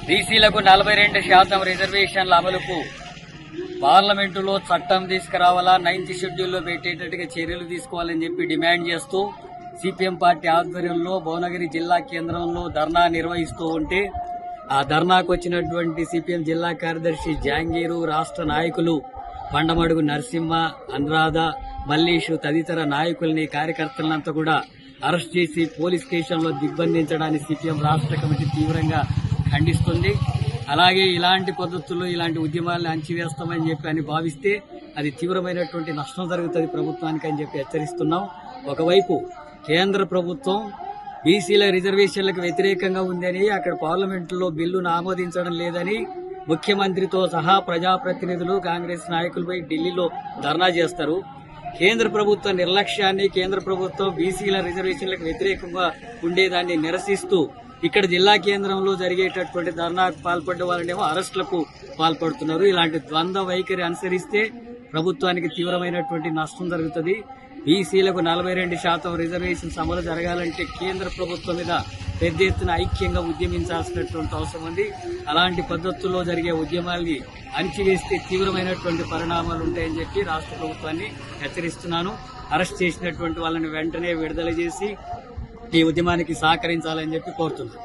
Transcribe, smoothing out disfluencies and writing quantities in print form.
బీసీలకు 42% రిజర్వేషన్ల అమలుకు పార్లమెంటులో చట్టం తీసుకురావాలా, 9th షెడ్యూల్లో పెట్టేటట్టుగా చర్యలు తీసుకోవాలని చెప్పి డిమాండ్ చేస్తూ సిపిఎం పార్టీ ఆధ్వర్యంలో భువనగిరి జిల్లా కేంద్రంలో ధర్నా నిర్వహిస్తూ ఉంటే ఆ ధర్నాకు వచ్చినటువంటి సిపిఎం జిల్లా కార్యదర్శి జాంగీరు, రాష్ట్ర నాయకులు పండమడుగు నరసింహ, అనురాధ, మల్లీషు తదితర నాయకుల్ని, కార్యకర్తలంతా కూడా అరెస్ట్ చేసి పోలీస్ స్టేషన్లో దిగ్బంధించడాన్ని సిపిఎం రాష్ట్ర కమిటీ తీవ్రంగా ఖండిస్తుంది. అలాగే ఇలాంటి పద్ధతుల్లో ఇలాంటి ఉద్యమాలను అణచివేస్తామని చెప్పి అని భావిస్తే అది తీవ్రమైనటువంటి నష్టం జరుగుతుంది ప్రభుత్వానికి అని చెప్పి హెచ్చరిస్తున్నాం. ఒకవైపు కేంద్ర ప్రభుత్వం బీసీల రిజర్వేషన్లకు వ్యతిరేకంగా ఉందని, అక్కడ పార్లమెంటులో బిల్లును ఆమోదించడం లేదని ముఖ్యమంత్రితో సహా ప్రజాప్రతినిధులు, కాంగ్రెస్ నాయకులపై ఢిల్లీలో ధర్నా చేస్తారు. కేంద్ర ప్రభుత్వ నిర్లక్ష్యాన్ని, కేంద్ర ప్రభుత్వం బీసీల రిజర్వేషన్లకు వ్యతిరేకంగా ఉండేదాన్ని నిరసిస్తూ ఇక్కడ జిల్లా కేంద్రంలో జరిగేటటువంటి ధర్నాకు పాల్పడ్డ వాళ్ళనేమో అరెస్టులకు పాల్పడుతున్నారు. ఇలాంటి ద్వంద్వ వైఖరి అనుసరిస్తే ప్రభుత్వానికి తీవ్రమైనటువంటి నష్టం జరుగుతుంది. బీసీలకు 42% రిజర్వేషన్స్ అమలు జరగాలంటే కేంద్ర ప్రభుత్వం మీద పెద్ద ఎత్తున ఐక్యంగా ఉద్యమించాల్సినటువంటి అవసరం ఉంది. అలాంటి పద్ధతుల్లో జరిగే ఉద్యమాల్ని అణచివేస్తే తీవ్రమైనటువంటి పరిణామాలు ఉంటాయని చెప్పి రాష్ట్ర ప్రభుత్వాన్ని హెచ్చరిస్తున్నాను. అరెస్ట్ చేసినటువంటి వాళ్ళని వెంటనే విడుదల చేసి ఈ ఉద్యమానికి సహకరించాలని చెప్పి కోరుతున్నాను.